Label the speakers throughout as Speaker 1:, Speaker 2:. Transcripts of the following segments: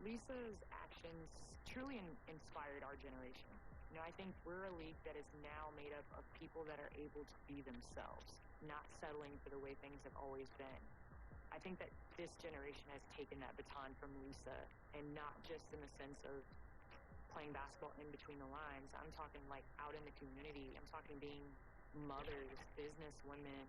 Speaker 1: Lisa's actions truly inspired our generation. You know, I think we're a league that is now made up of people that are able to be themselves, not settling for the way things have always been. I think that this generation has taken that baton from Lisa, and not just in the sense of playing basketball in between the lines. I'm talking like out in the community. I'm talking being mothers, business women.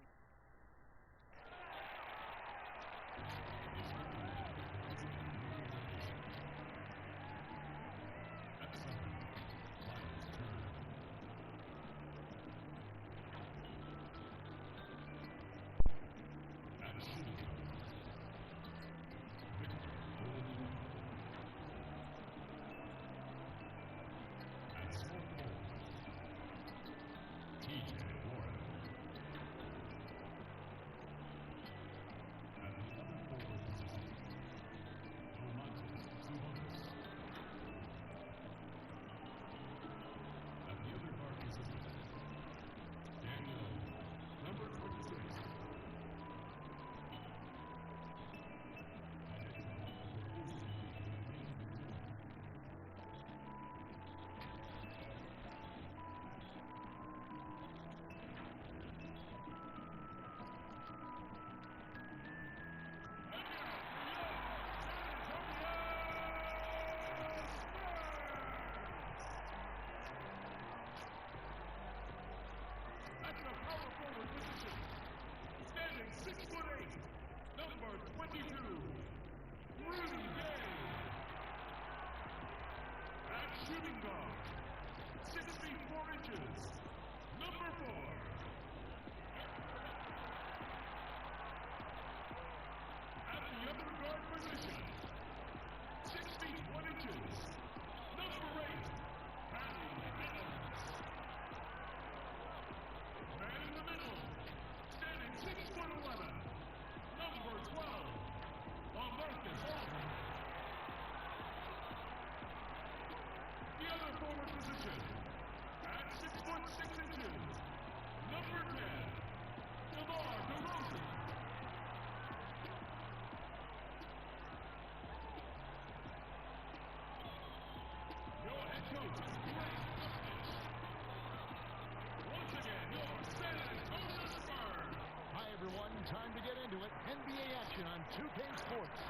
Speaker 2: Time to get into it. NBA action on 2K Sports.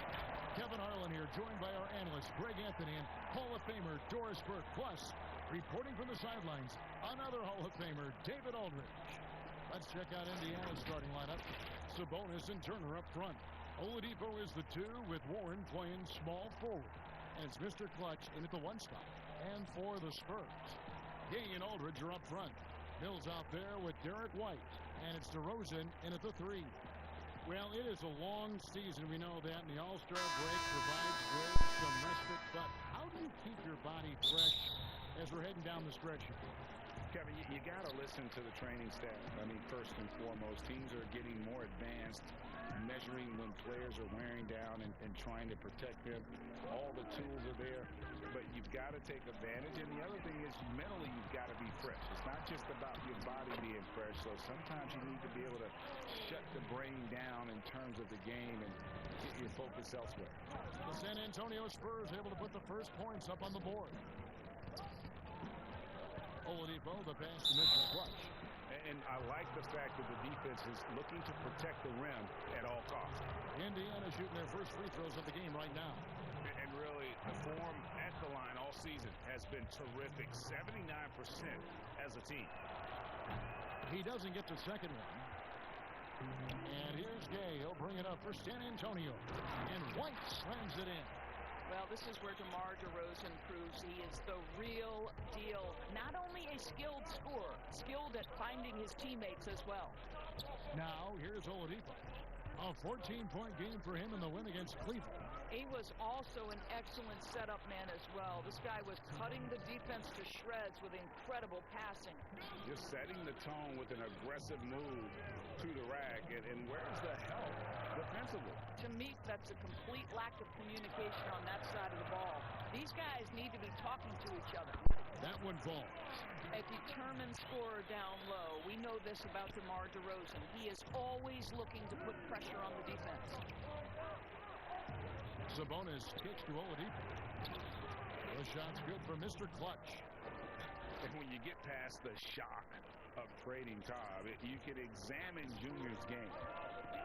Speaker 2: Kevin Harlan here, joined by our analysts Greg Anthony and Hall of Famer Doris Burke. Plus, reporting from the sidelines, another Hall of Famer, David Aldridge. Let's check out Indiana's starting lineup. Sabonis and Turner up front. Oladipo is the 2 with Warren playing small forward. And it's Mr. Clutch in at the 1 spot. And for the Spurs, Gay and Aldridge are up front. Mills out there with Derek White. And it's DeRozan in at the 3. Well, it is a long season. We know that. And the All-Star break provides great some respite. But how do you keep your body fresh as we're heading down the stretch?
Speaker 3: Kevin, you got to listen to the training staff. I mean, first and foremost, teams are getting more advanced, measuring when players are wearing down and trying to protect them. All the tools are there, but you've got to take advantage. And the other thing is mentally, you've got to be fresh. It's not just about your body being fresh. So sometimes you need to be able to shut the brain down in terms of the game and get your focus elsewhere.
Speaker 2: The San Antonio Spurs able to put the first points up on the board. Oladipo, the pass to Mr. Clutch.
Speaker 3: And I like the fact that the defense is looking to protect the rim at all costs.
Speaker 2: Indiana shooting their first free throws of the game right now.
Speaker 3: And really, the form at the line all season has been terrific. 79% as a team.
Speaker 2: He doesn't get the second one. And here's Gay. He'll bring it up for San Antonio. And White slams it in.
Speaker 4: Well, this is where DeMar DeRozan proves he is the real deal. Not only a skilled scorer, skilled at finding his teammates as well.
Speaker 2: Now, here's Oladipo. A 14-point game for him in the win against Cleveland.
Speaker 4: He was also an excellent setup man as well. This guy was cutting the defense to shreds with incredible passing.
Speaker 3: Just setting the tone with an aggressive move to the rack. And where's the help defensively?
Speaker 4: To me, that's a complete lack of communication on that side of the ball. These guys need to be talking to each other.
Speaker 2: That one falls.
Speaker 4: A determined scorer down low. We know this about DeMar DeRozan. He is always looking to put pressure on the defense.
Speaker 2: Sabonis kicks to Oladipo. The shot's good for Mr. Clutch.
Speaker 3: And when you get past the shock of trading Cobb, you can examine Junior's game.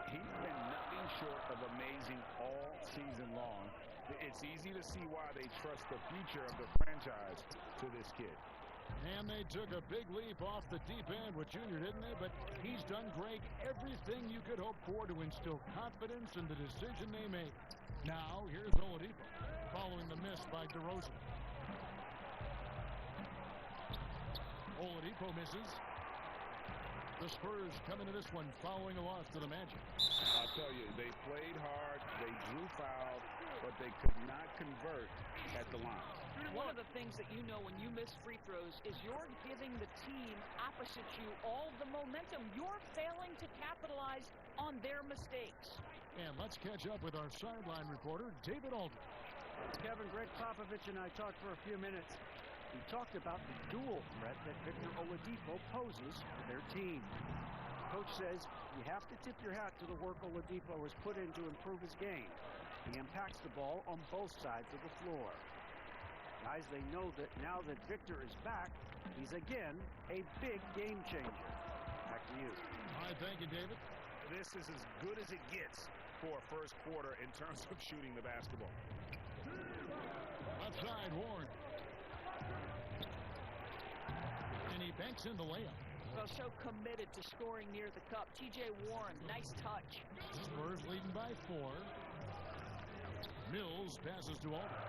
Speaker 3: He's been nothing short of amazing all season long. It's easy to see why they trust the future of the franchise to this kid.
Speaker 2: And they took a big leap off the deep end with Junior, didn't they? But he's done great. Everything you could hope for to instill confidence in the decision they make. Now, here's Oladipo following the miss by DeRozan. Oladipo misses. The Spurs come into this one following a loss to the Magic.
Speaker 3: I'll tell you, they played hard, they drew fouls, but they could not convert at the line.
Speaker 4: One of the things that you know when you miss free throws is you're giving the team opposite you all the momentum. You're failing to capitalize on their mistakes.
Speaker 2: And let's catch up with our sideline reporter, David Aldridge.
Speaker 5: Kevin, Greg Popovich and I talked for a few minutes. We talked about the dual threat that Victor Oladipo poses for their team. Coach says you have to tip your hat to the work Oladipo has put in to improve his game. He impacts the ball on both sides of the floor. Guys, they know that now that Victor is back, he's again a big game changer. Back to you.
Speaker 2: All right, thank you, David.
Speaker 3: This is as good as it gets for a first quarter in terms of shooting the basketball.
Speaker 2: Left side, Warren. And he banks in the layup.
Speaker 4: Well, so committed to scoring near the cup. T.J. Warren, nice touch.
Speaker 2: Spurs leading by 4. Mills passes to Aldridge.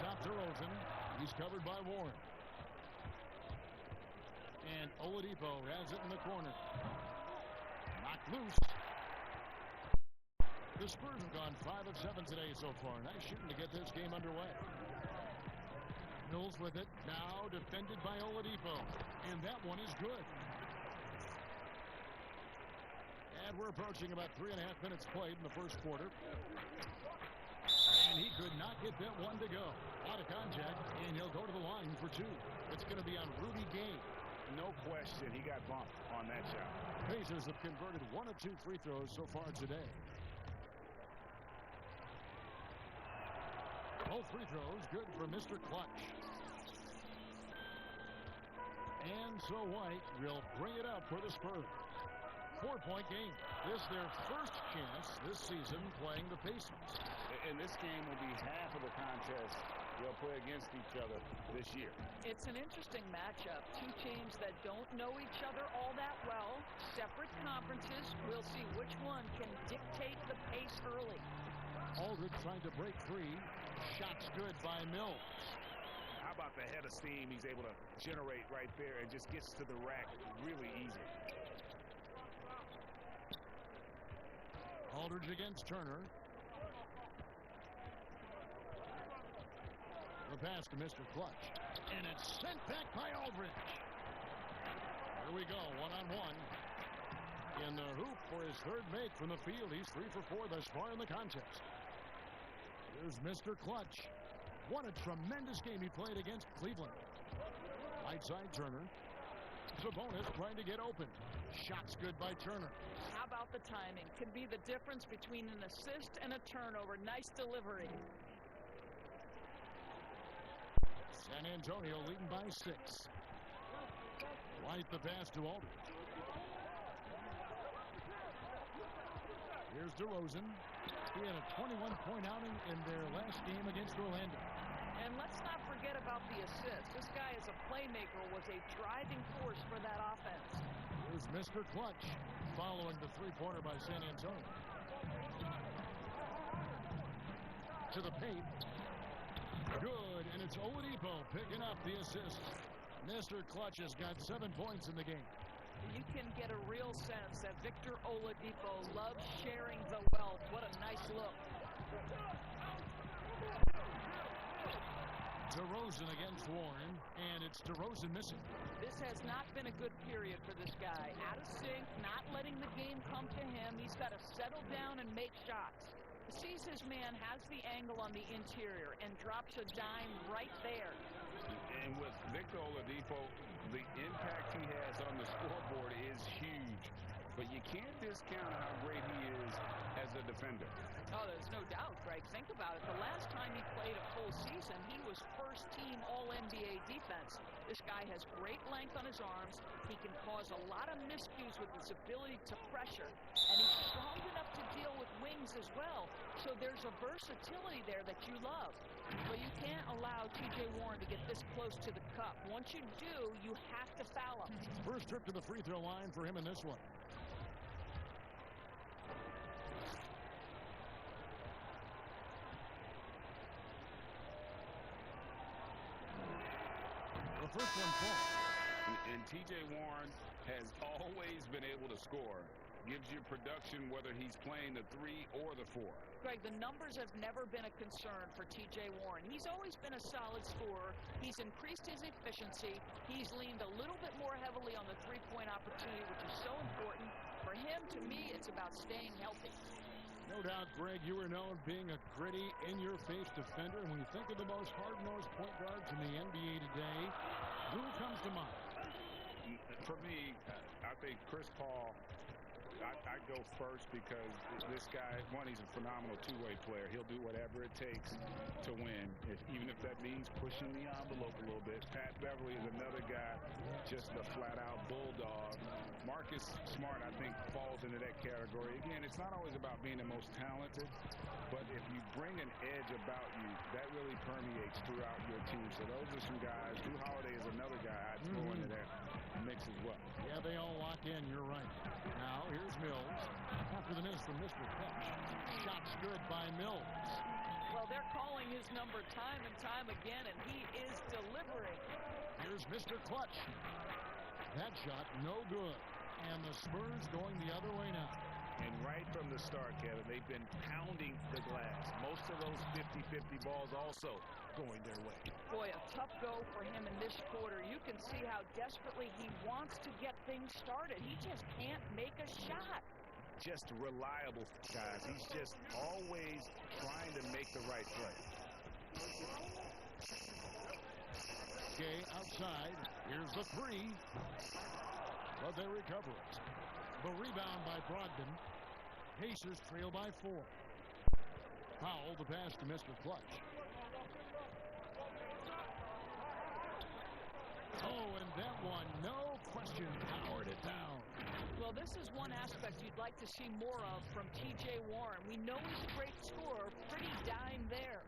Speaker 2: Top to Rosen. He's covered by Warren. And Oladipo has it in the corner. Knocked loose. The Spurs have gone 5 of 7 today so far. Nice shooting to get this game underway. Mills with it. Now defended by Oladipo. And that one is good. And we're approaching about 3.5 minutes played in the first quarter. And he could not get that one to go. Out of contact, and he'll go to the line for 2. It's going to be on Rudy Gay.
Speaker 3: No question, he got bumped on that shot.
Speaker 2: Pacers have converted 1 of 2 free throws so far today. Both free throws good for Mr. Clutch. And so White will bring it up for the Spurs. 4-point game. This their first chance this season playing the Pacers.
Speaker 3: And this game will be half of the contest they'll play against each other this year.
Speaker 4: It's an interesting matchup. Two teams that don't know each other all that well. Separate conferences. We'll see which one can dictate the pace early.
Speaker 2: Aldridge trying to break free. Shot's good by Mills.
Speaker 3: How about the head of steam he's able to generate right there and just gets to the rack really easy.
Speaker 2: Aldridge against Turner. The pass to Mr. Clutch. And it's sent back by Aldridge. Here we go, one-on-one. In the hoop for his third make from the field. He's 3 for 4 thus far in the contest. Here's Mr. Clutch. What a tremendous game he played against Cleveland. Right side Turner. Sabonis trying to get open. Shot's good by Turner.
Speaker 4: How about the timing? Could be the difference between an assist and a turnover. Nice delivery.
Speaker 2: San Antonio leading by 6. White the pass to Aldridge. Here's DeRozan. He had a 21-point outing in their last game against Orlando.
Speaker 4: And let's not forget about the assist. This guy is a playmaker, was a driving force for that offense.
Speaker 2: Here's Mr. Clutch following the three-pointer by San Antonio. To the paint. Good, and it's Oladipo picking up the assist. Mr. Clutch has got 7 points in the game.
Speaker 4: You can get a real sense that Victor Oladipo loves sharing the wealth. What a nice look.
Speaker 2: DeRozan against Warren, and it's DeRozan missing.
Speaker 4: This has not been a good period for this guy. Out of sync, not letting the game come to him. He's got to settle down and make shots. Sees his man, has the angle on the interior, and drops a dime right there.
Speaker 3: And with Victor Oladipo, the impact he has on the scoreboard is huge. But you can't discount how great he defender.
Speaker 4: Oh, there's no doubt, Greg. Think about it. The last time he played a full season, he was first-team All-NBA defense. This guy has great length on his arms. He can cause a lot of miscues with his ability to pressure. And he's strong enough to deal with wings as well. So there's a versatility there that you love. But you can't allow T.J. Warren to get this close to the cup. Once you do, you have to foul him.
Speaker 2: First trip to the free throw line for him in this one. The first one falls.
Speaker 3: And T.J. Warren has always been able to score. Gives you production whether he's playing the 3 or the 4.
Speaker 4: Greg, the numbers have never been a concern for T.J. Warren. He's always been a solid scorer. He's increased his efficiency. He's leaned a little bit more heavily on the three-point opportunity, which is so important. For him, to me, it's about staying healthy.
Speaker 2: No doubt, Greg, you are known being a gritty, in-your-face defender. And when you think of the most hard-nosed point guards in the NBA today, who comes to mind?
Speaker 3: For me, I think Chris Paul. I go first because this guy, one, he's a phenomenal two-way player. He'll do whatever it takes to win, even if that means pushing the envelope a little bit. Pat Beverly is another guy, just a flat-out bulldog. Marcus Smart, I think, falls into that category. Again, it's not always about being the most talented, but if you bring an edge about you, that really permeates throughout your team. So those are some guys. Drew Holiday is another guy I'd throw into that mix as well.
Speaker 2: Yeah, they all lock in. You're right. Now, here's Mills. After the miss from Mr. Clutch. Shot's good by Mills.
Speaker 4: Well, they're calling his number time and time again, and he is delivering.
Speaker 2: Here's Mr. Clutch. That shot, no good. And the Spurs going the other way now.
Speaker 3: And right from the start, Kevin, they've been pounding the glass. Most of those 50-50 balls also going their way.
Speaker 4: Boy, a tough go for him in this quarter. You can see how desperately he wants to get things started. He just can't make a shot.
Speaker 3: Just reliable, guys. He's just always trying to make the right play.
Speaker 2: Okay, outside. Here's the three. But they recover it. The rebound by Brogdon. Pacers trail by 4. Powell, the pass to Mr. Clutch. Oh, and that one, no question, powered it down.
Speaker 4: Well, this is one aspect you'd like to see more of from T.J. Warren. We know he's a great scorer, pretty dime there.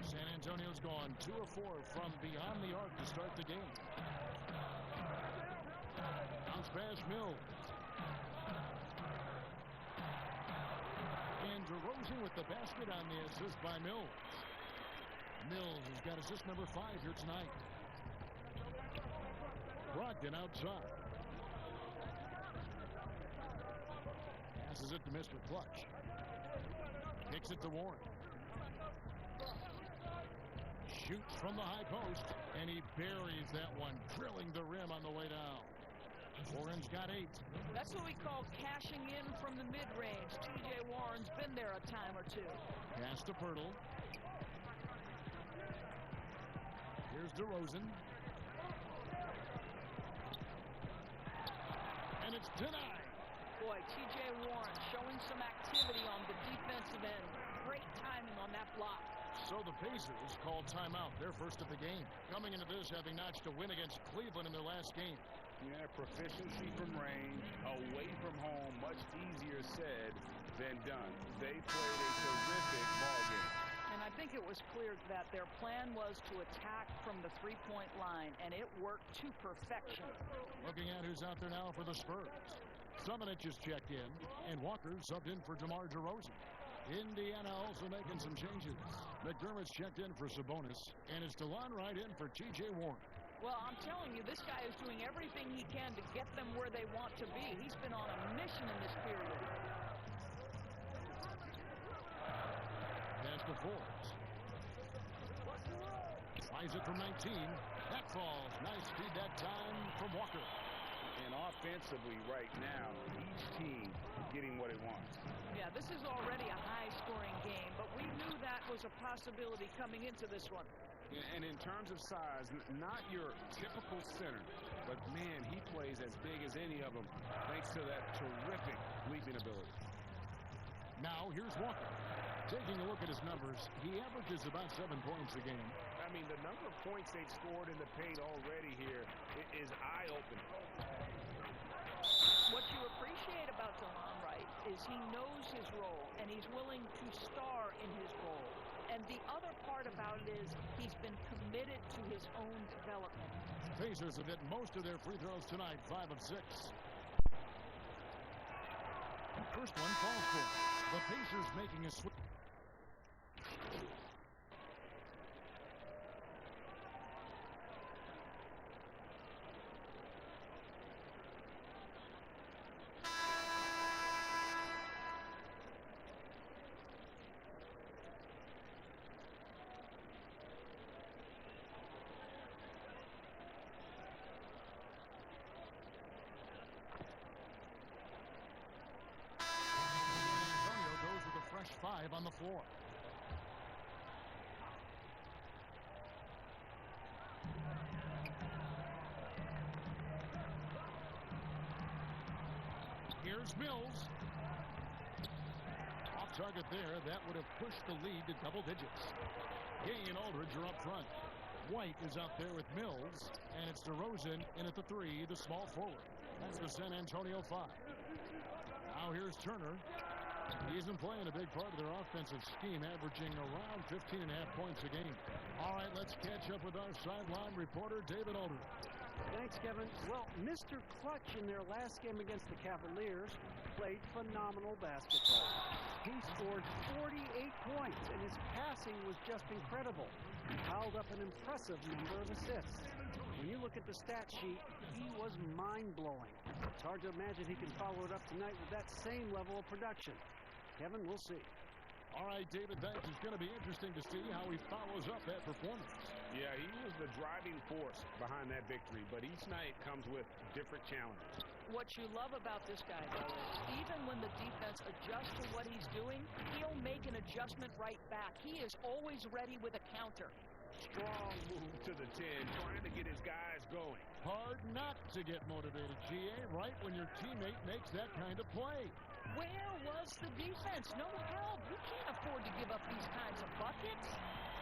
Speaker 2: San Antonio's gone 2 of 4 from beyond the arc to start the game. Bounce pass Mills. And DeRozan with the basket on the assist by Mills. Mills has got assist number 5 here tonight. Brogdon outside. Passes it to Mr. Clutch. Kicks it to Warren. Shoots from the high post, and he buries that one, drilling the rim on the way down. Warren's got 8.
Speaker 4: That's what we call cashing in from the mid-range. T.J. Warren's been there a time or two.
Speaker 2: Pass to Pirtle. Here's DeRozan. And it's denied.
Speaker 4: Boy, T.J. Warren showing some activity on the defensive end. Great timing on that block.
Speaker 2: So the Pacers called timeout, their first of the game. Coming into this, having notched a win against Cleveland in their last game.
Speaker 3: Yeah, proficiency from range, away from home, much easier said than done. They played a terrific ball game.
Speaker 4: And I think it was clear that their plan was to attack from the three-point line, and it worked to perfection.
Speaker 2: Looking at who's out there now for the Spurs. Summonich is checked in, and Walker subbed in for DeMar DeRozan. Indiana also making some changes. McDermott's checked in for Sabonis, and it's DeLon Wright in for T.J. Warren.
Speaker 4: Well, I'm telling you, this guy is doing everything he can to get them where they want to be. He's been on a mission in this period.
Speaker 2: Pass to Forbes. Flies it from 19. That falls. Nice feed that time from Walker.
Speaker 3: And offensively right now, each team getting what it wants.
Speaker 4: Yeah, this is already a high-scoring game, but we knew that was a possibility coming into this one.
Speaker 3: And in terms of size, not your typical center, but man, he plays as big as any of them thanks to that terrific leaping ability.
Speaker 2: Now here's Walker. Taking a look at his numbers, he averages about 7 points a game.
Speaker 3: I mean, the number of points they've scored in the paint already here is eye-opening.
Speaker 4: What you appreciate about DeLon Wright is he knows his role, and he's willing to star in his role. And the other part about it is he's been committed to his own development.
Speaker 2: Pacers have hit most of their free throws tonight, 5 of 6. First one falls for. The Pacers making a switch. Fresh 5 on the floor. Here's Mills. Off target there. That would have pushed the lead to double digits. Gay and Aldridge are up front. White is out there with Mills, and it's DeRozan in at the 3, the small forward. That's the San Antonio 5. Now here's Turner. He isn't playing a big part of their offensive scheme, averaging around 15.5 points a game. All right, let's catch up with our sideline reporter, David Aldridge.
Speaker 5: Thanks, Kevin. Well, Mr. Clutch in their last game against the Cavaliers played phenomenal basketball. He scored 48 points, and his passing was just incredible. He piled up an impressive number of assists. When you look at the stat sheet, he was mind-blowing. It's hard to imagine he can follow it up tonight with that same level of production. Kevin, we'll see.
Speaker 2: All right, David, thanks. It's going to be interesting to see how he follows up that performance.
Speaker 3: Yeah, he was the driving force behind that victory, but each night comes with different challenges.
Speaker 4: What you love about this guy, though, is even when the defense adjusts to what he's doing, he'll make an adjustment right back. He is always ready with a counter.
Speaker 3: Strong move to the 10, trying to get his guys going.
Speaker 2: Hard not to get motivated, GA, right when your teammate makes that kind of play.
Speaker 4: Where was the defense? No help. You can't afford to give up these kinds of buckets.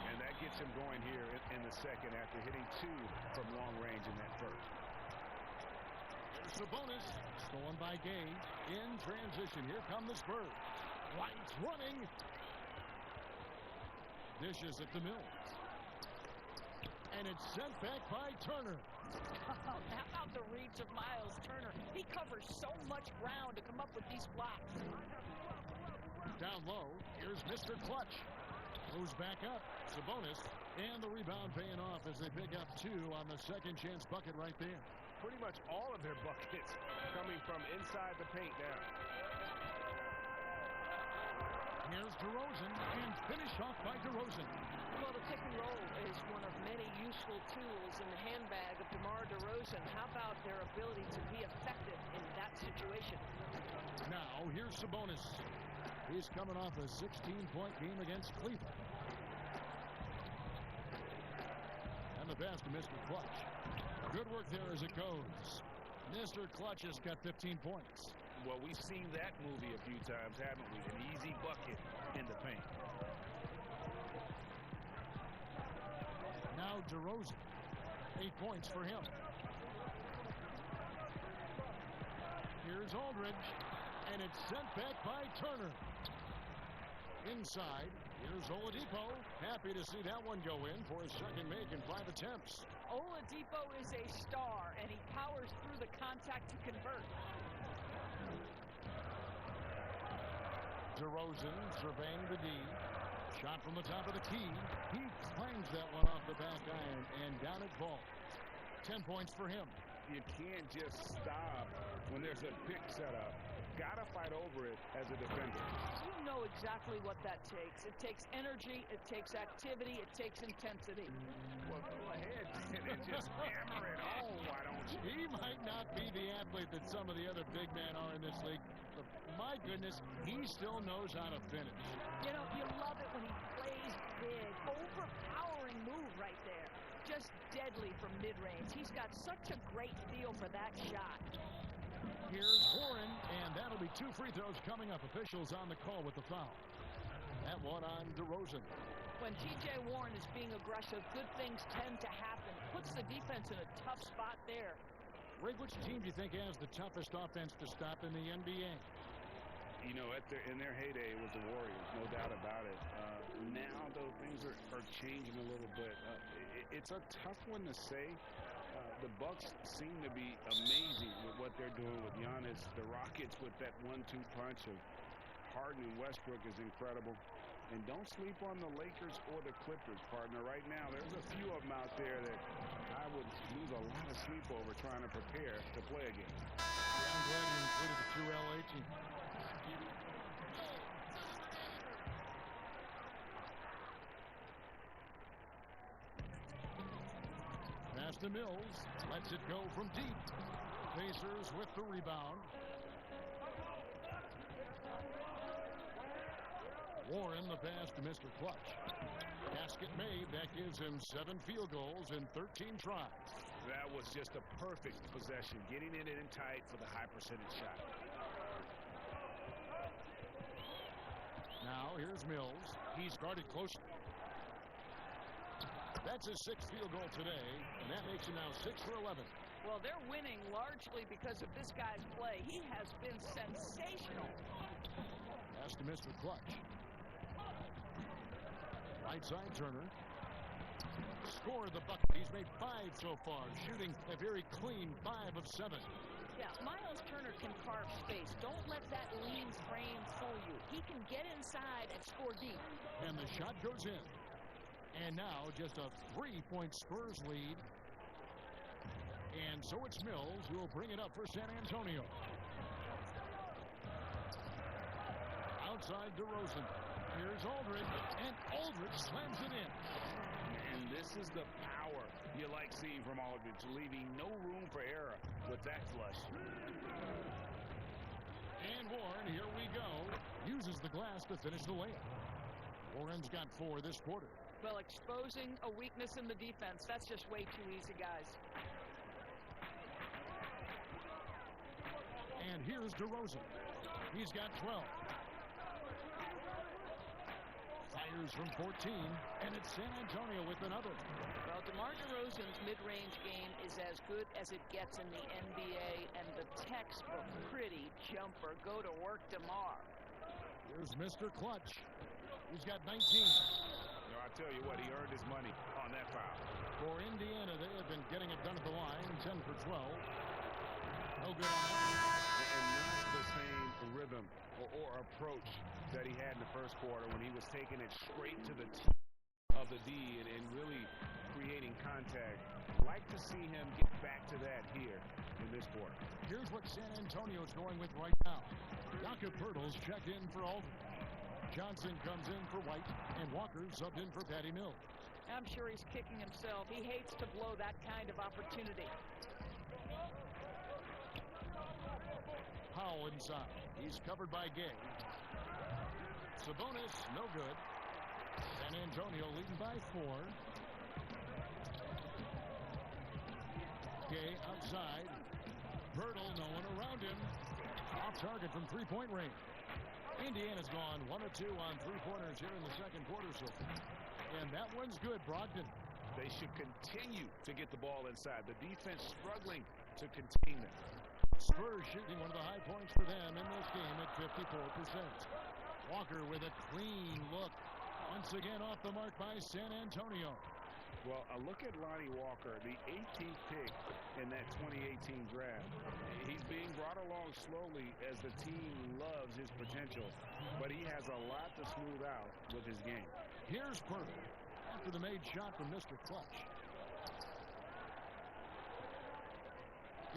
Speaker 3: And that gets him going here in the second after hitting 2 from long range in that first.
Speaker 2: There's Sabonis, stolen by Gay. In transition, here come the Spurs. White's running. Dishes at the Mills. And it's sent back by Turner.
Speaker 4: How about the reach of Miles Turner? He covers so much ground to come up with these blocks.
Speaker 2: Down low, here's Mr. Clutch. Moves back up. Sabonis, and the rebound paying off as they pick up 2 on the second chance bucket right there.
Speaker 3: Pretty much all of their buckets coming from inside the paint now.
Speaker 2: Here's DeRozan, and finished off by DeRozan.
Speaker 4: Well, the pick and roll is one of many useful tools in the handbag of DeMar DeRozan. How about their ability to be effective in that situation?
Speaker 2: Now, here's Sabonis. He's coming off a 16-point game against Cleveland. And the pass to Mr. Clutch. Good work there as it goes. Mr. Clutch has got 15 points.
Speaker 3: Well, we've seen that movie a few times, haven't we? An easy bucket in the paint.
Speaker 2: Now DeRozan. 8 points for him. Here's Aldridge. And it's sent back by Turner. Inside, here's Oladipo. Happy to see that one go in for his second make in 5 attempts.
Speaker 4: Oladipo is a star, and he powers through the contact to convert.
Speaker 2: DeRozan surveying the D. Shot from the top of the key. He clangs that one off the back iron, and down it falls. 10 points for him.
Speaker 3: You can't just stop when there's a pick set up. Gotta fight over it as a defender.
Speaker 4: You know exactly what that takes. It takes energy, it takes activity, it takes intensity.
Speaker 3: Well, go ahead and just hammer it home, why don't you?
Speaker 2: He might not be the athlete that some of the other big men are in this league, but my goodness, he still knows how to finish.
Speaker 4: You know, you love it when he plays big. Overpowering move right there. Just deadly from mid-range. He's got such a great feel for that shot.
Speaker 2: Here's Warren, and that'll be 2 free throws coming up. Officials on the call with the foul. That one on DeRozan.
Speaker 4: When T.J. Warren is being aggressive, good things tend to happen. Puts the defense in a tough spot there.
Speaker 2: Rig, which team do you think has the toughest offense to stop in the NBA?
Speaker 3: You know, in their heyday, it was the Warriors, no doubt about it. Now, though, things are changing a little bit. It's a tough one to say. The Bucks seem to be amazing with what they're doing with Giannis. The Rockets with that 1-2 punch of Harden and Westbrook is incredible. And don't sleep on the Lakers or the Clippers, partner. Right now, there's a few of them out there that I would lose a lot of sleep over trying to prepare to play against.
Speaker 2: Yeah, I'm glad you included the 2 LA teams. Pass to Mills. Lets it go from deep. Pacers with the rebound. Warren the pass to Mr. Clutch. Basket made. That gives him 7 field goals in 13 tries.
Speaker 3: That was just a perfect possession. Getting it in tight for the high percentage shot.
Speaker 2: Now here's Mills. He's guarded closely. That's his 6th field goal today, and that makes him now 6 for 11.
Speaker 4: Well, they're winning largely because of this guy's play. He has been sensational.
Speaker 2: Pass to Mr. Clutch. Right side Turner. Scored the bucket. He's made 5 so far, shooting a very clean 5 of 7.
Speaker 4: Yeah, Miles Turner can carve space. Don't let that lean frame fool you. He can get inside and score deep.
Speaker 2: And the shot goes in. And now just a 3-point Spurs lead. And so it's Mills who will bring it up for San Antonio. Outside DeRozan. Here's Aldridge. And Aldridge slams it in.
Speaker 3: And this is the power you like seeing from Aldridge, leaving no room for error with that flush.
Speaker 2: And Warren, here we go, uses the glass to finish the layup. Warren's got 4 this quarter.
Speaker 4: Well, exposing a weakness in the defense, that's just way too easy, guys.
Speaker 2: And here's DeRozan. He's got 12. Fires from 14, and it's San Antonio with another.
Speaker 4: Well, DeMar DeRozan's mid-range game is as good as it gets in the NBA, and the textbook pretty jumper. Go to work, DeMar.
Speaker 2: Here's Mr. Clutch. He's got 19.
Speaker 3: No, I tell you what, he earned his money on that foul.
Speaker 2: For Indiana, they have been getting it done at the line, 10 for 12. No good on that.
Speaker 3: And not the same rhythm or approach that he had in the first quarter when he was taking it straight to the tip of the D and really creating contact. Like to see him get back to that here in this quarter.
Speaker 2: Here's what San Antonio's going with right now. Jakob Poeltl's checked in for Aldridge. Johnson comes in for White, and Walker subbed in for Patty Mills.
Speaker 4: I'm sure he's kicking himself. He hates to blow that kind of opportunity.
Speaker 2: Powell inside. He's covered by Gay. Sabonis, no good. San Antonio leading by 4. Gay outside. Poeltl, no one around him. Off target from 3-point range. Indiana's gone 1 of 2 on 3-pointers here in the second quarter so far. And that one's good, Brogdon.
Speaker 3: They should continue to get the ball inside. The defense struggling to contain them.
Speaker 2: Spurs shooting one of the high points for them in this game at 54%. Walker with a clean look. Once again off the mark by San Antonio.
Speaker 3: Well, a look at Lonnie Walker, the 18th pick in that 2018 draft. He's being brought along slowly as the team loves his potential, but he has a lot to smooth out with his game.
Speaker 2: Here's Poeltl after the made shot from Mr. Clutch.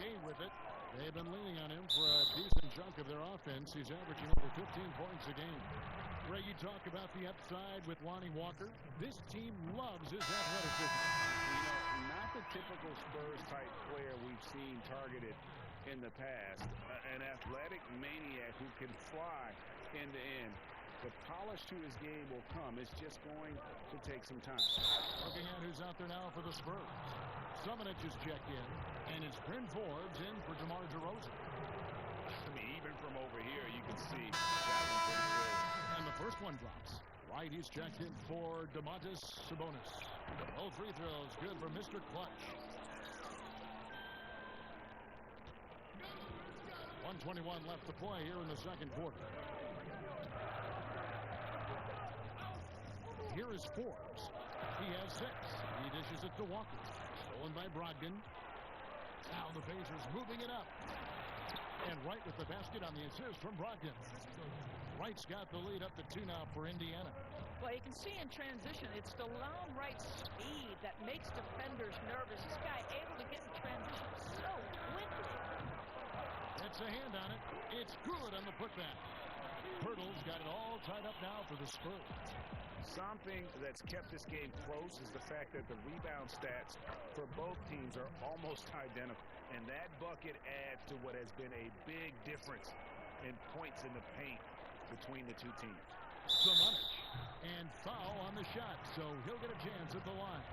Speaker 2: Gay with it. They've been leaning on him for a decent chunk of their offense. He's averaging over 15 points a game. Ray, you talk about the upside with Lonnie Walker. This team loves his athleticism.
Speaker 3: You know, not the typical Spurs-type player we've seen targeted in the past. An athletic maniac who can fly end to end. The polish to his game will come. It's just going to take some time.
Speaker 2: Looking at who's out there now for the Spurs. Summonich is checked in, and it's Bryn Forbes in for DeMar DeRozan.
Speaker 3: I mean, even from over here, you can see that one pretty clear.
Speaker 2: And the first one drops. Right, he's checked in for Domantas Sabonis. Both free throws good for Mr. Clutch. 1:21 left to play here in the second quarter. Here is Forbes. He has 6. He dishes it to Walker. Stolen by Brogdon. Now the Pacers moving it up. And Wright with the basket on the assist from Brogdon. Wright's got the lead up to 2 now for Indiana.
Speaker 4: Well, you can see in transition, it's DeLon Wright's speed that makes defenders nervous. This guy able to get in transition so quickly.
Speaker 2: It's a hand on it. It's good on the putback. Pirtle's got it all tied up now for the Spurs.
Speaker 3: Something that's kept this game close is the fact that the rebound stats for both teams are almost identical. And that bucket adds to what has been a big difference in points in the paint between the two teams.
Speaker 2: Sabonis. And foul on the shot, so he'll get a chance at the line.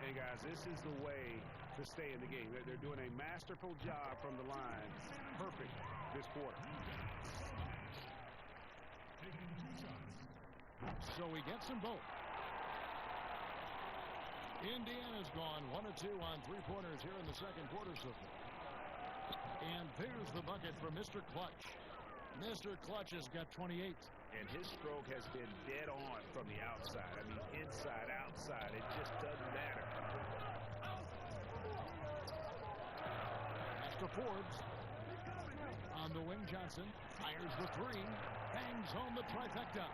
Speaker 3: Hey, guys, this is the way to stay in the game. They're doing a masterful job from the line. Perfect this quarter.
Speaker 2: So he gets them both. Indiana's gone 1 of 2 on three-pointers here in the second quarter so far. And there's the bucket for Mr. Clutch. Mr. Clutch has got 28.
Speaker 3: And his stroke has been dead on from the outside. I mean, inside, outside, it just doesn't matter.
Speaker 2: Mr. Forbes. On the wing, Johnson fires the 3. Bangs home the trifecta.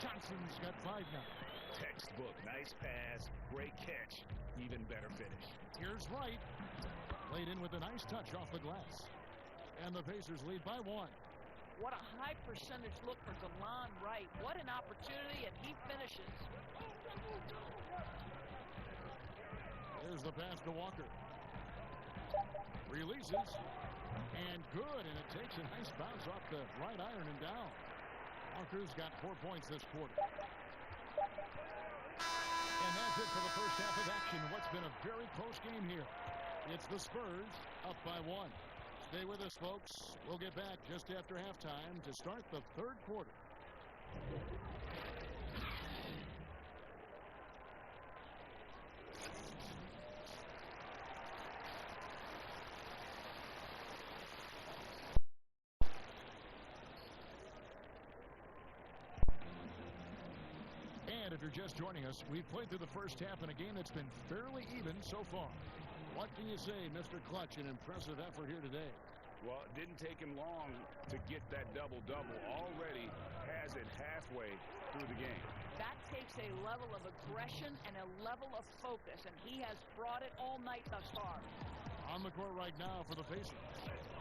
Speaker 2: Johnson's got 5 now.
Speaker 3: Textbook. Nice pass. Great catch. Even better finish.
Speaker 2: Here's Wright. Laid in with a nice touch off the glass. And the Pacers lead by 1.
Speaker 4: What a high percentage look for DeLon Wright. What an opportunity, and he finishes.
Speaker 2: There's the pass to Walker. Releases. And good, and it takes a nice bounce off the right iron and down. Walker's got 4 points this quarter. And that's it for the first half of action. What's been a very close game here. It's the Spurs up by 1. Stay with us, folks. We'll get back just after halftime to start the third quarter. And if you're just joining us, we've played through the first half in a game that's been fairly even so far. What can you say, Mr. Clutch? An impressive effort here today.
Speaker 3: Well, it didn't take him long to get that double-double. Already has it halfway through the game.
Speaker 4: That takes a level of aggression and a level of focus, and he has brought it all night thus far.
Speaker 2: On the court right now for the Pacers.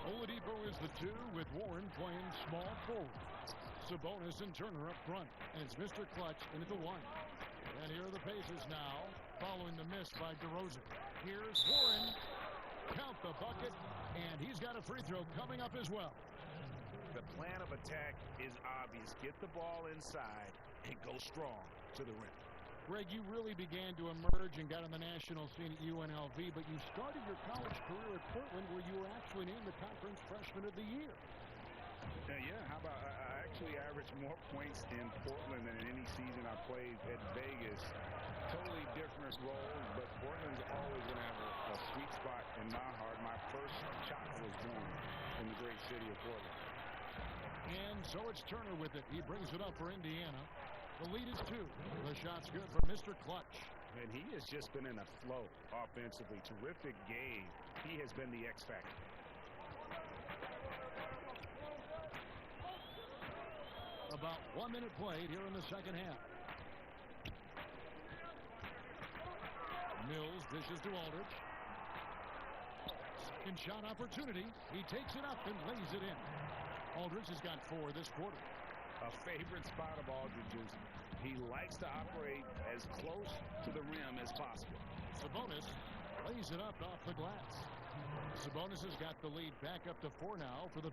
Speaker 2: Oladipo is the 2 with Warren playing small forward. Sabonis and Turner up front. And it's Mr. Clutch into the 1. And here are the Pacers now following the miss by DeRozan. Here's Warren. Count the bucket. And he's got a free throw coming up as well.
Speaker 3: The plan of attack is obvious. Get the ball inside and go strong to the rim.
Speaker 2: Greg, you really began to emerge and got on the national scene at UNLV, but you started your college career at Portland where you were actually named the Conference Freshman of the Year.
Speaker 3: Yeah, how about I actually averaged more points in Portland than in any season I played at Vegas. Totally different roles, but Portland's always going to have a sweet spot in my heart. My first child was born in the great city of Portland.
Speaker 2: And so it's Turner with it. He brings it up for Indiana. The lead is 2. The shot's good for Mr. Clutch.
Speaker 3: And he has just been in a flow offensively. Terrific game. He has been the X factor.
Speaker 2: About 1 minute played here in the second half. Mills dishes to Aldridge. Second shot opportunity. He takes it up and lays it in. Aldridge has got 4 this quarter.
Speaker 3: A favorite spot of Aldridge's. He likes to operate as close to the rim as possible.
Speaker 2: Sabonis lays it up off the glass. Sabonis has got the lead back up to 4 now for the...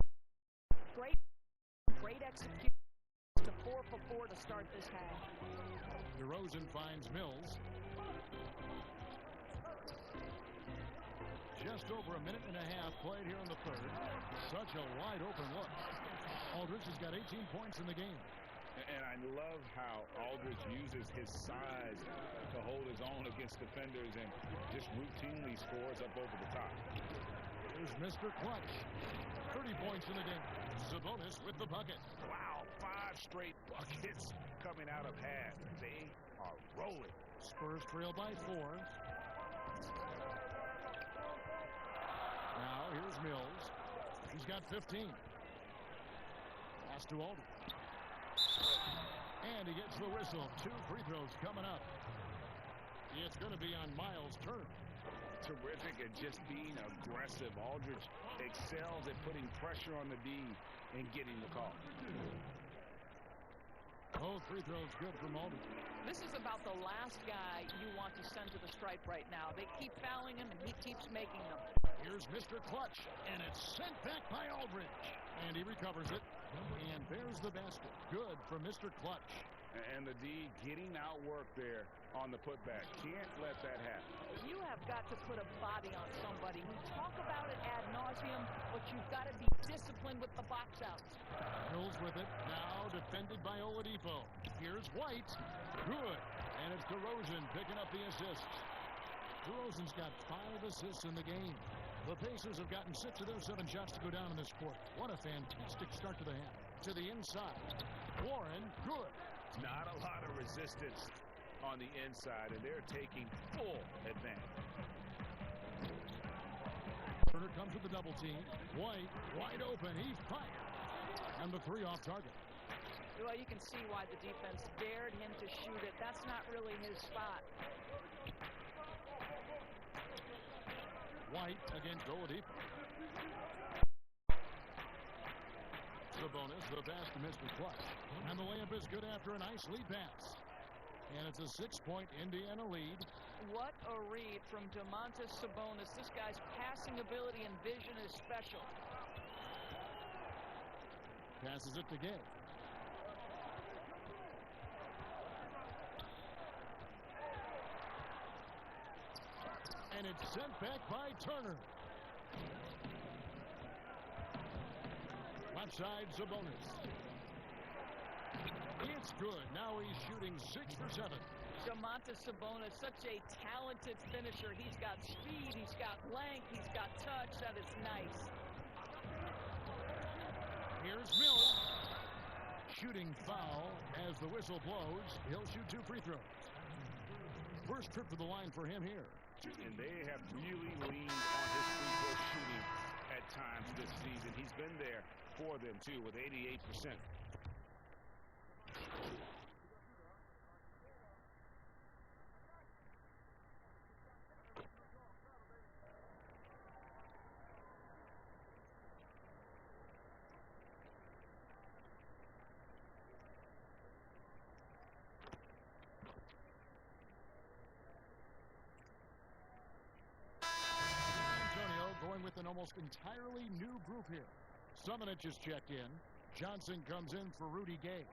Speaker 4: Great execution. To 4 for 4 to start this half.
Speaker 2: DeRozan finds Mills. Just Just over a minute and a half played here in the third. Such a wide open look. Aldridge has got 18 points in the game.
Speaker 3: And I love how Aldridge uses his size to hold his own against defenders and just routinely scores up over the top.
Speaker 2: Here's Mr. Clutch. 30 points in the game. Sabonis with the bucket.
Speaker 3: Wow, 5 straight buckets coming out of half. They are rolling.
Speaker 2: Spurs trail by 4. Now here's Mills. He's got 15. Pass to Aldridge. And he gets the whistle. 2 free throws coming up. It's going to be on Miles Turner.
Speaker 3: Terrific at just being aggressive. Aldridge excels at putting pressure on the D and getting the call.
Speaker 2: Both free throws good from Aldridge.
Speaker 4: This is about the last guy you want to send to the stripe right now. They keep fouling him, and he keeps making them.
Speaker 2: Here's Mr. Clutch, and it's sent back by Aldridge. And he recovers it, and there's the basket. Good for Mr. Clutch.
Speaker 3: And the D getting outwork there on the putback. Can't let that happen.
Speaker 4: You have got to put a body on somebody. We talk about it ad nauseum, but you've got to be disciplined with the box outs.
Speaker 2: Mills with it. Now defended by Oladipo. Here's White. Good. And it's DeRozan picking up the assists. DeRozan's got 5 assists in the game. The Pacers have gotten 6 of their 7 shots to go down in this quarter. What a fantastic start to the half. To the inside. Warren, good.
Speaker 3: Not a lot of resistance on the inside, and they're taking full advantage.
Speaker 2: Turner comes with the double team. White, wide open. He fired. And the 3 off target.
Speaker 4: Well, you can see why the defense dared him to shoot it. That's not really his spot.
Speaker 2: White against Oladipo. Sabonis, the pass to Mr. Clutch. And the layup is good after a nice lead pass. And it's a 6-point Indiana lead.
Speaker 4: What a read from Domantas Sabonis. This guy's passing ability and vision is special.
Speaker 2: Passes it to Gay. And it's sent back by Turner. Left side, Sabonis. It's good. Now he's shooting 6 for 7.
Speaker 4: Domantas Sabonis, such a talented finisher. He's got speed, he's got length, he's got touch. That is nice.
Speaker 2: Here's Mills. Shooting foul as the whistle blows. He'll shoot 2 free throws. First trip to the line for him here.
Speaker 3: And they have really leaned on his free throw shooting at times this season. He's been there for them, too, with 88%.
Speaker 2: With an almost entirely new group here. Summonich is checked in. Johnson comes in for Rudy Gay.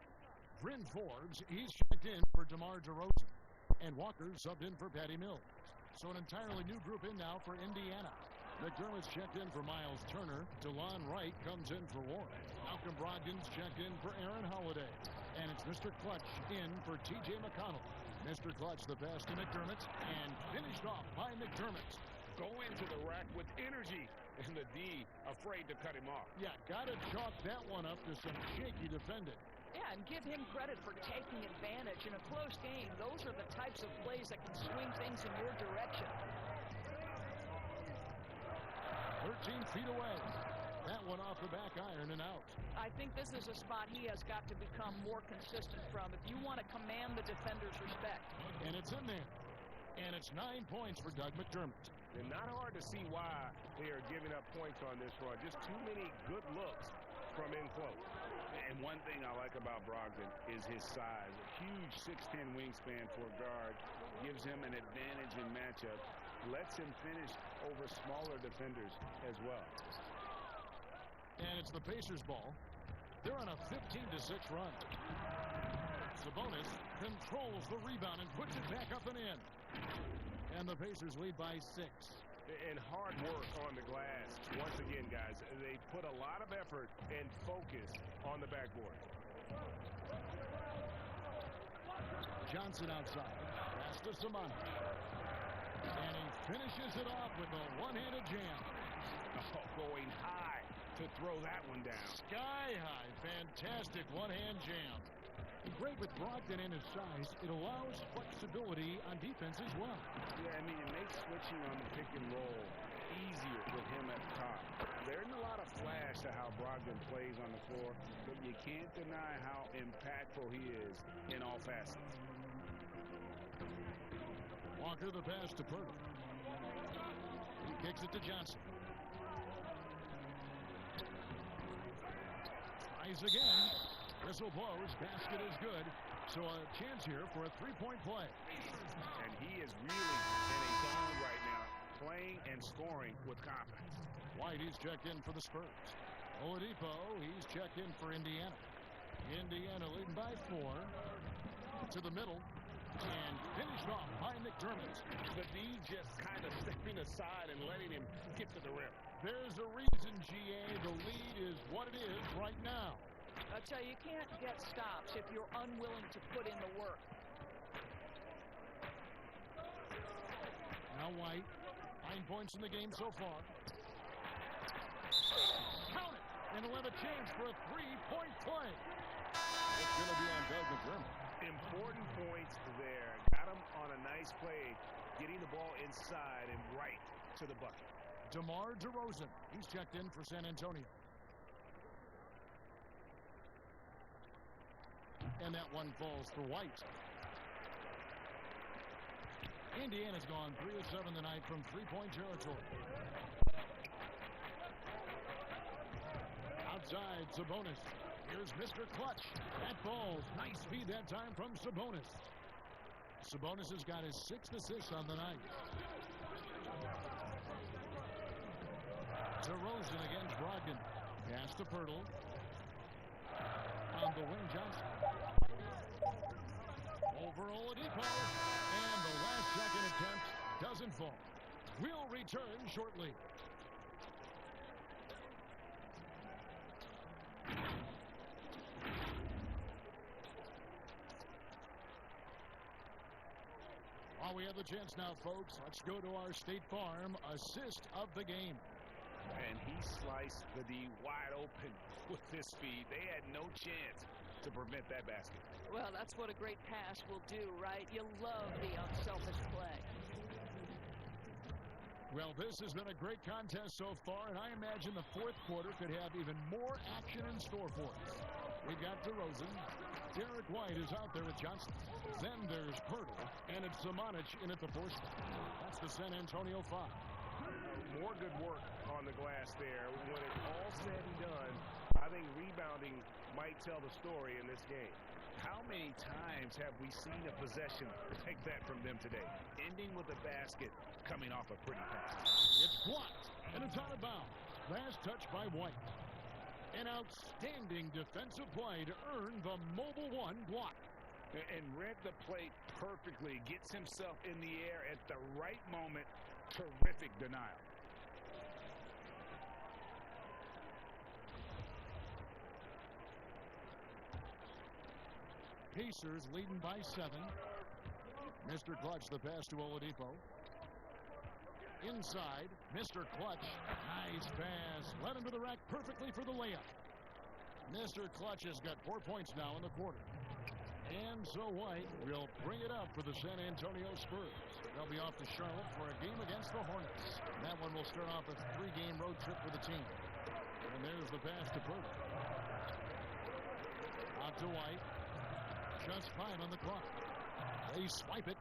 Speaker 2: Bryn Forbes, he's checked in for DeMar DeRozan. And Walker subbed in for Patty Mills. So an entirely new group in now for Indiana. McDermott's checked in for Miles Turner. DeLon Wright comes in for Warren. Malcolm Brogdon's checked in for Aaron Holiday. And it's Mr. Clutch in for T.J. McConnell. Mr. Clutch the pass to McDermott and finished off by McDermott.
Speaker 3: Go into the rack with energy, and the D afraid to cut him off.
Speaker 2: Yeah, got to chalk that one up to some shaky defending.
Speaker 4: Yeah, and give him credit for taking advantage. In a close game, those are the types of plays that can swing things in your direction.
Speaker 2: 13 feet away. That one off the back iron and out.
Speaker 4: I think this is a spot he has got to become more consistent from if you want to command the defender's respect.
Speaker 2: And it's in there. And it's 9 points for Doug McDermott.
Speaker 3: And not hard to see why they are giving up points on this run. Just too many good looks from in close. And one thing I like about Brogdon is his size. A huge 6'10 wingspan for a guard gives him an advantage in matchup. Lets him finish over smaller defenders as well.
Speaker 2: And it's the Pacers ball. They're on a 15-6 run. Sabonis controls the rebound and puts it back up and in. And the Pacers lead by 6.
Speaker 6: And hard work on the glass. Once again, guys, they put a lot of effort and focus on the backboard.
Speaker 2: Johnson outside. Pass to Simon. And he finishes it off with a one-handed jam.
Speaker 6: Oh, going high to throw that one down.
Speaker 2: Sky high. Fantastic one-hand jam. Great with Brogdon and his size. It allows flexibility on defense as well.
Speaker 6: Yeah, I mean, it makes switching on the pick and roll easier with him at the top. There isn't a lot of flash to how Brogdon plays on the floor, but you can't deny how impactful he is in all facets.
Speaker 2: Walker the pass to Pirtle. He kicks it to Johnson. Tries again. Whistle blows. Basket is good. So a chance here for a three-point play.
Speaker 6: And he is really in a zone right now, playing and scoring with confidence.
Speaker 2: White, he's checked in for the Spurs. Oladipo, he's checked in for Indiana. Indiana leading by 4. To the middle. And finished off by McDermott.
Speaker 6: The D just kind of stepping aside and letting him get to the rim.
Speaker 2: There's a reason, GA. The lead is what it is right now.
Speaker 4: I tell you, you can't get stops if you're unwilling to put in the work.
Speaker 2: Now White, 9 points in the game so far. Count it, and he'll have a chance for a three-point play. It's going to be on Doug McDermott.
Speaker 6: Important points there. Got him on a nice play, getting the ball inside and right to the bucket.
Speaker 2: DeMar DeRozan, he's checked in for San Antonio. And that one falls for White. Indiana's gone 3 of 7 tonight from three-point territory. Outside, Sabonis. Here's Mr. Clutch. That ball, nice speed that time from Sabonis. Sabonis has got his 6th assist on the night. DeRozan against Brogdon. Pass to Pirtle. On the wing, Johnson. Over Oladipo. And the last-second attempt doesn't fall. We'll return shortly. While we have the chance now, folks, let's go to our State Farm assist of the game.
Speaker 6: And he sliced the D wide open with his speed. They had no chance to prevent that basket.
Speaker 4: Well, that's what a great pass will do, right? You love the unselfish play.
Speaker 2: Well, this has been a great contest so far, and I imagine the fourth quarter could have even more action in store for us. We've got DeRozan. Derek White is out there with Johnson. Then there's Pirtle, and it's Simonic in at the 4 spot. That's the San Antonio 5.
Speaker 6: More good work on the glass there. When it's all said and done, I think rebounding might tell the story in this game. How many times have we seen a possession like that from them today? Ending with a basket, coming off a pretty pass.
Speaker 2: It's blocked, and it's out of bounds. Last touch by White. An outstanding defensive play to earn the Mobile One block.
Speaker 6: And read the play perfectly. Gets himself in the air at the right moment. Terrific denial.
Speaker 2: Pacers leading by 7. Mr. Clutch, the pass to Oladipo. Inside, Mr. Clutch. Nice pass. Led him to the rack perfectly for the layup. Mr. Clutch has got 4 points now in the quarter. And so White will bring it up for the San Antonio Spurs. They'll be off to Charlotte for a game against the Hornets. That one will start off a 3-game road trip for the team. And there's the pass to Pirtle. Out to White. Just 5 on the clock. They swipe it.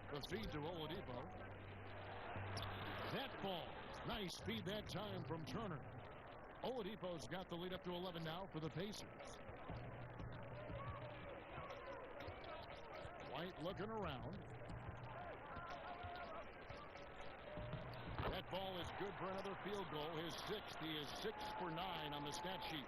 Speaker 2: The feed to Oladipo. That ball. Nice feed that time from Turner. Oladipo's got the lead up to 11 now for the Pacers. White looking around. That ball is good for another field goal. His 6th. He is 6 for 9 on the stat sheet.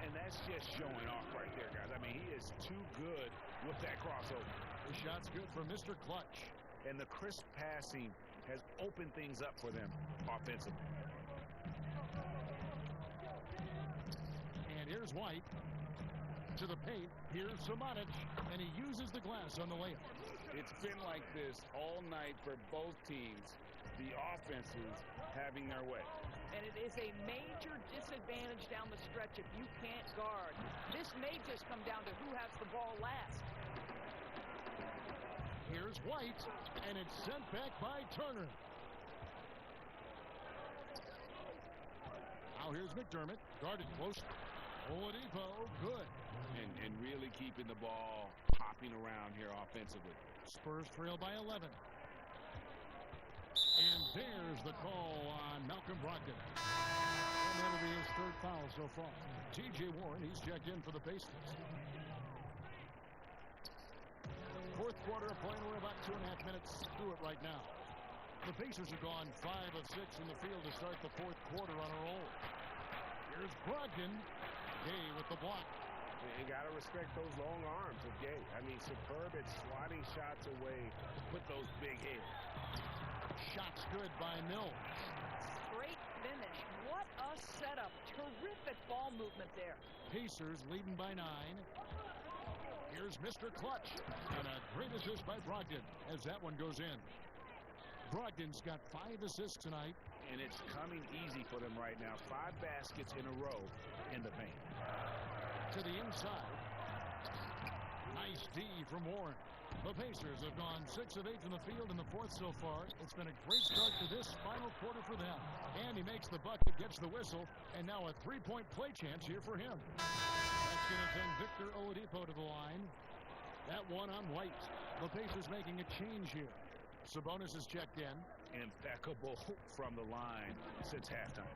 Speaker 6: And that's just showing off right there, guys. I mean, he is too good with that crossover.
Speaker 2: The shot's good for Mr. Clutch.
Speaker 6: and the crisp passing has opened things up for them offensively.
Speaker 2: And here's White to the paint. Here's Samanic, and he uses the glass on the layup.
Speaker 3: It's been like this all night for both teams. The offenses having their way.
Speaker 4: And it is a major disadvantage down the stretch if you can't guard. This may just come down to who has the ball last.
Speaker 2: Here's White, and it's sent back by Turner. Now here's McDermott, guarded close. Oladipo, good.
Speaker 3: And really keeping the ball hopping around here offensively.
Speaker 2: Spurs trail by 11. And there's the call on Malcolm Brogdon. And that'll be his third foul so far. T.J. Warren, he's checked in for the Pacers. Fourth quarter of play. We're about 2.5 minutes through it right now. The Pacers have gone 5 of 6 in the field to start the fourth quarter on a roll. Here's Brogdon. Gay with the block.
Speaker 6: You got to respect those long arms of Gay. I mean, superb at swatting shots away to put those big hits.
Speaker 2: Shots good by Mills.
Speaker 4: Great finish. What a setup. Terrific ball movement there.
Speaker 2: Pacers leading by 9. Here's Mr. Clutch. And a great assist by Brogdon as that one goes in. Brogdon's got 5 assists tonight.
Speaker 6: And it's coming easy for them right now. 5 baskets in a row in the paint.
Speaker 2: To the inside. Nice D from Warren. The Pacers have gone 6 of 8 from the field in the fourth so far. It's been a great start to this final quarter for them. And he makes the bucket, gets the whistle, and now a 3-point play chance here for him. That's going to send Victor Oladipo to the line. That one on White. The Pacers making a change here. Sabonis is checked in.
Speaker 6: Impeccable from the line since halftime.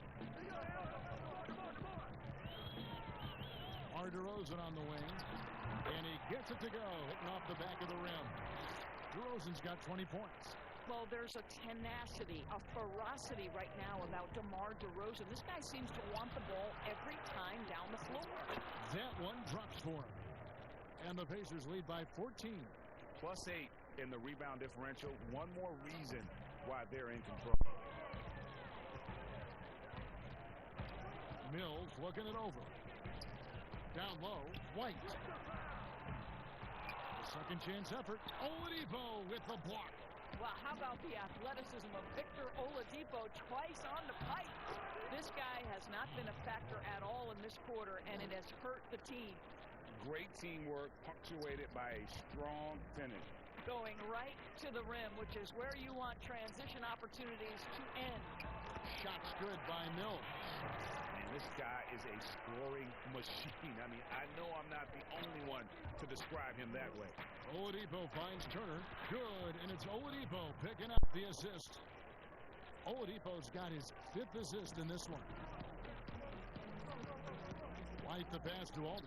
Speaker 2: DeRozan on the wing. And he gets it to go, hitting off the back of the rim. DeRozan's got 20 points.
Speaker 4: Well, there's a tenacity, a ferocity right now about DeMar DeRozan. This guy seems to want the ball every time down the floor.
Speaker 2: That one drops for him. And the Pacers lead by 14.
Speaker 6: +8 in the rebound differential. One more reason why they're in control.
Speaker 2: Mills looking it over. Down low, White. The second chance effort. Oladipo with the block.
Speaker 4: Well, how about the athleticism of Victor Oladipo twice on the pipe? This guy has not been a factor at all in this quarter, and it has hurt the team.
Speaker 3: Great teamwork, punctuated by a strong finish.
Speaker 4: Going right to the rim, which is where you want transition opportunities to end.
Speaker 2: Shots good by Mills.
Speaker 6: This guy is a scoring machine. I mean, I know I'm not the only one to describe him that way.
Speaker 2: Oladipo finds Turner. Good, and it's Oladipo picking up the assist. Oladipo's got his 5th assist in this one. White the pass to Aldridge.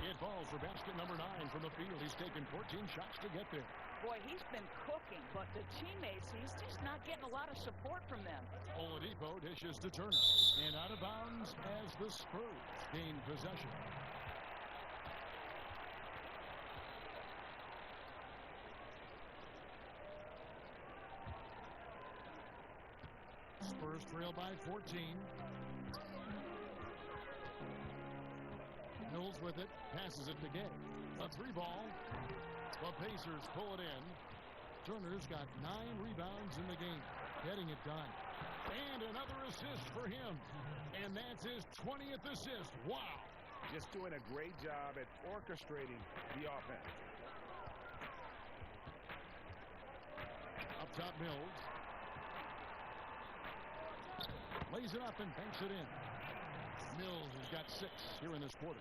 Speaker 2: It falls for basket number 9 from the field. He's taken 14 shots to get there.
Speaker 4: Boy, he's been cooking, but the teammates, he's just not getting a lot of support from them.
Speaker 2: Oladipo dishes to Turner. And out of bounds as the Spurs gain possession. Spurs trail by 14. Mills with it, passes it to Gay. A 3 ball. The Pacers pull it in. Turner's got 9 rebounds in the game, getting it done. And another assist for him. And that's his 20th assist. Wow.
Speaker 6: Just doing a great job at orchestrating the offense.
Speaker 2: Up top, Mills. Lays it up and banks it in. Mills has got 6 here in this quarter.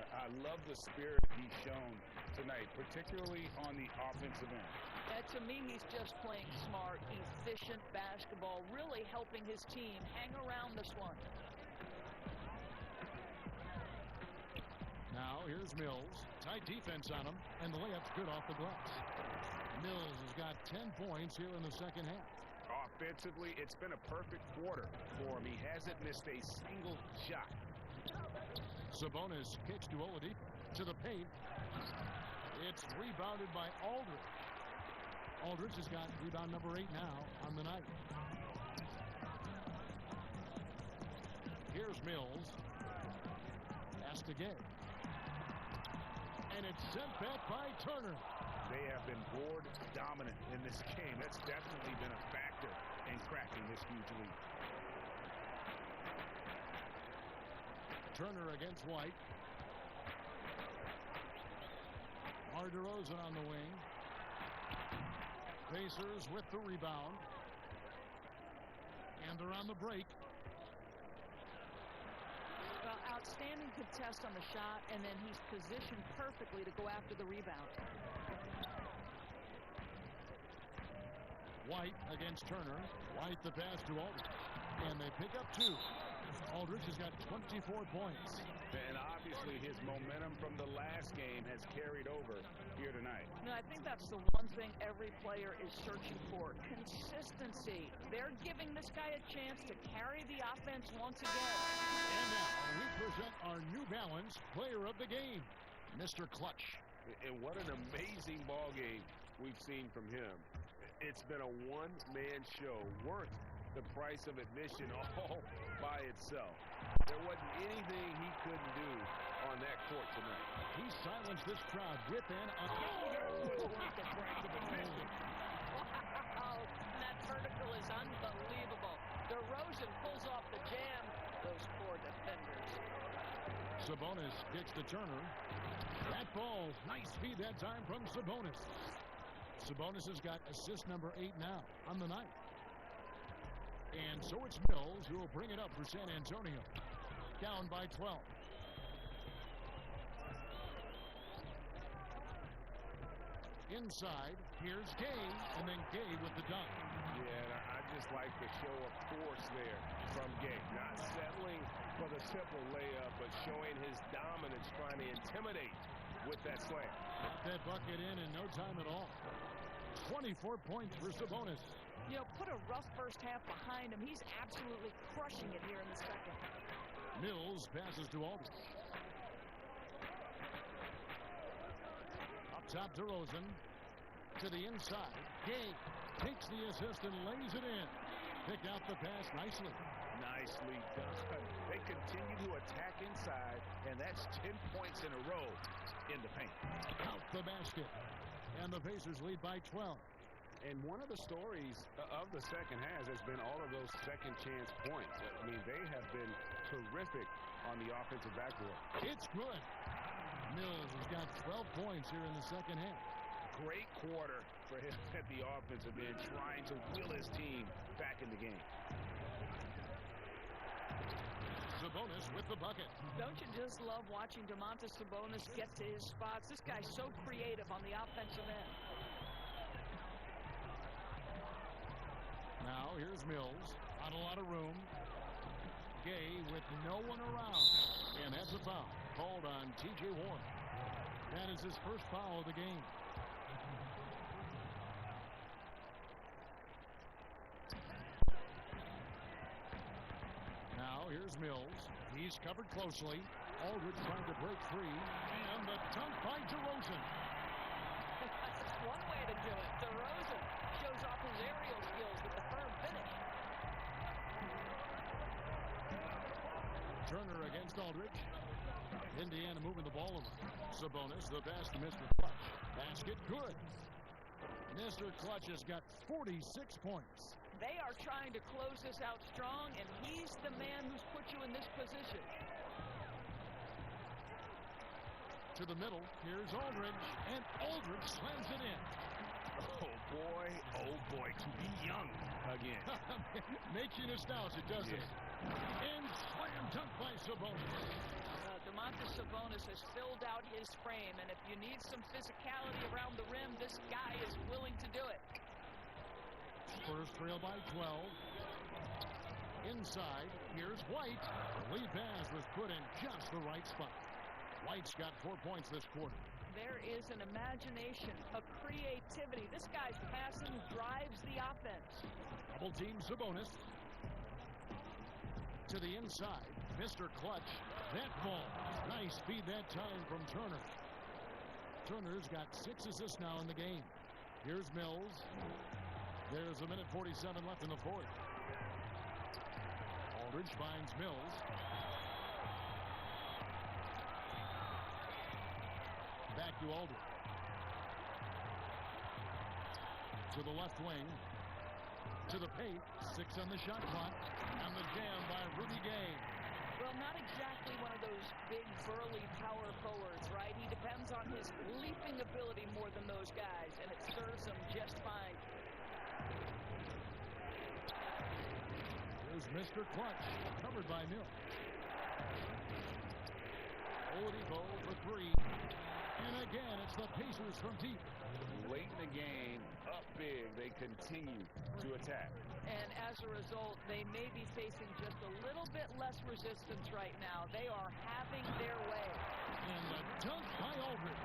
Speaker 3: I love the spirit he's shown tonight, particularly on the offensive end.
Speaker 4: And to me, he's just playing smart, efficient basketball, really helping his team hang around this one.
Speaker 2: Now here's Mills. Tight defense on him, and the layup's good off the glass. Mills has got 10 points here in the second half.
Speaker 6: Offensively, it's been a perfect quarter for him. He hasn't missed a single shot.
Speaker 2: Sabonis kicks to Oladipo. To the paint. It's rebounded by Aldridge. Aldridge has got rebound number 8 now on the night. Here's Mills. Pass to Gay. And it's sent back by Turner.
Speaker 6: They have been board dominant in this game. That's definitely been a factor in cracking this huge lead.
Speaker 2: Turner against White. Mar DeRozan on the wing. Pacers with the rebound. And they're on the break.
Speaker 4: Well, outstanding contest on the shot, and then he's positioned perfectly to go after the rebound.
Speaker 2: White against Turner. White the pass to Aldridge. And they pick up 2. Aldridge has got 24 points.
Speaker 3: And obviously his momentum from the last game has carried over here tonight.
Speaker 4: No, I think that's the one thing every player is searching for. Consistency. They're giving this guy a chance to carry the offense once again.
Speaker 2: And now we present our New Balance player of the game, Mr. Clutch.
Speaker 6: And what an amazing ball game we've seen from him. It's been a one-man show worth the price of admission all by itself. There wasn't anything he couldn't do on that court tonight.
Speaker 2: He silenced this crowd with an
Speaker 6: Worth the price of admission.
Speaker 4: Wow, that vertical is unbelievable. DeRozan pulls off the jam. Those poor defenders.
Speaker 2: Sabonis kicks to Turner. That ball, nice speed that time from Sabonis. Sabonis has got assist number 8 now on the night. And so it's Mills who will bring it up for San Antonio. Down by 12. Inside, here's Gay, and then Gay with the dunk.
Speaker 6: Yeah, and I just like the show of force there from Gay. Not settling for the simple layup, but showing his dominance, trying to intimidate with that slam.
Speaker 2: Put that bucket in no time at all. 24 points for Sabonis.
Speaker 4: You know, put a rough first half behind him. He's absolutely crushing it here in the second.
Speaker 2: Mills passes to Aldridge. Up top, DeRozan. To the inside. Gay takes the assist and lays it in. Picked out the pass nicely.
Speaker 6: Nicely done. They continue to attack inside, and that's 10 points in a row in the paint.
Speaker 2: Out the basket. And the Pacers lead by 12.
Speaker 3: And one of the stories of the second half has been all of those second chance points. I mean, they have been terrific on the offensive backboard.
Speaker 2: It's good. Mills has got 12 points here in the second half.
Speaker 6: Great quarter for him at the offensive end, trying to will his team back in the game.
Speaker 2: Sabonis with the bucket.
Speaker 4: Don't you just love watching Domantas Sabonis get to his spots? This guy's so creative on the offensive end.
Speaker 2: Now here's Mills. Not a lot of room. Gay with no one around. And that's a foul called on T.J. Warren. That is his first foul of the game. Now here's Mills. He's covered closely. Aldridge trying to break free. And the dunk by DeRozan.
Speaker 4: That's one way to do it. DeRozan shows off his aerial skills with the firm finish.
Speaker 2: Turner against Aldridge. Indiana moving the ball over. Sabonis, the pass to Mr. Clutch. Basket good. Mr. Clutch has got 46 points.
Speaker 4: They are trying to close this out strong, and he's the man who's put you in this position.
Speaker 2: To the middle. Here's Aldridge. And Aldridge slams it in.
Speaker 6: Oh, boy, to be young again.
Speaker 2: Makes you nostalgic, doesn't it? And slam dunk by Sabonis.
Speaker 4: Domantas Sabonis has filled out his frame, and if you need some physicality around the rim, this guy is willing to do it.
Speaker 2: Spurs trail by 12. Inside, here's White. The lead pass was put in just the right spot. White's got 4 points this quarter.
Speaker 4: There is an imagination, a creativity. This guy's passing drives the offense.
Speaker 2: Double team Sabonis. To the inside, Mr. Clutch. That ball. Nice speed that time from Turner. Turner's got 6 assists now in the game. Here's Mills. There's a minute 47 left in the fourth. Aldridge finds Mills. Back to Aldridge. To the left wing. To the paint. 6 on the shot clock. And the jam by Rudy Gay.
Speaker 4: Well, not exactly one of those big, burly power forwards, right? He depends on his leaping ability more than those guys, and it serves him just fine.
Speaker 2: Here's Mr. Clutch, covered by Mills. Oladipo for 3. And again, it's the Pacers from deep.
Speaker 3: Late in the game, up big, they continue to attack.
Speaker 4: And as a result, they may be facing just a little bit less resistance right now. They are having their way.
Speaker 2: And the dunk by Aldridge.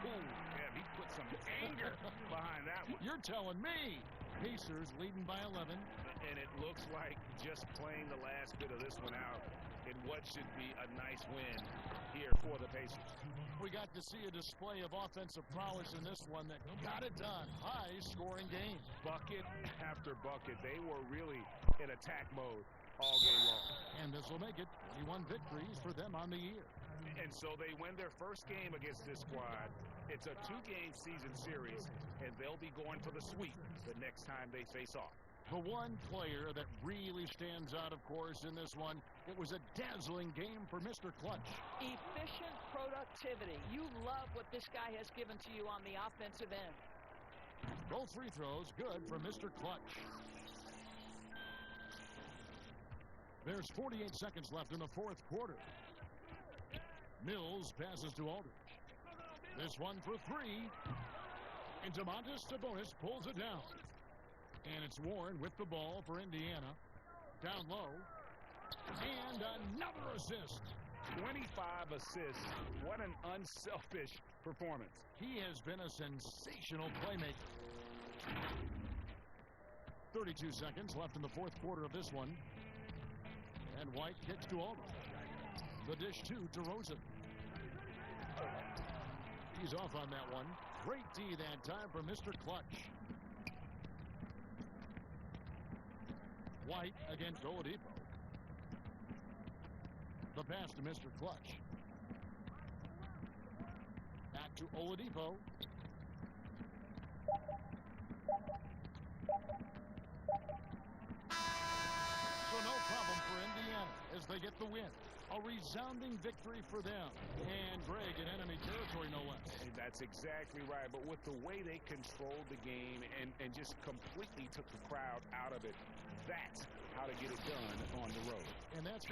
Speaker 6: Yeah, he put some anger behind that one.
Speaker 2: You're telling me. Pacers leading by 11.
Speaker 6: And it looks like just playing the last bit of this one out in what should be a nice win here for the Pacers.
Speaker 2: We got to see a display of offensive prowess in this one that got it done. High-scoring game.
Speaker 6: Bucket after bucket. They were really in attack mode all game long.
Speaker 2: And this will make it 21 victories for them on the year.
Speaker 6: And so they win their first game against this squad. It's a 2-game season series, and they'll be going for the sweep the next time they face off.
Speaker 2: The one player that really stands out, of course, in this one, it was a dazzling game for Mr. Clutch.
Speaker 4: Efficient productivity. You love what this guy has given to you on the offensive end.
Speaker 2: Both free throws good for Mr. Clutch. There's 48 seconds left in the fourth quarter. Mills passes to Aldridge. This one for 3. And Domantas Sabonis pulls it down. And it's Warren with the ball for Indiana. Down low. And another assist.
Speaker 6: 25 assists. What an unselfish performance.
Speaker 2: He has been a sensational playmaker. 32 seconds left in the fourth quarter of this one. And White kicks to Aldridge. The dish to DeRozan. He's off on that one. Great D that time for Mr. Clutch. White against Oladipo. The pass to Mr. Clutch. Back to Oladipo. So no problem for Indiana as they get the win. A resounding victory for them. And Greg in enemy territory, no less.
Speaker 6: That's exactly right. But with the way they controlled the game and just completely took the crowd out of it, that's how to get it done on the road.
Speaker 2: And that's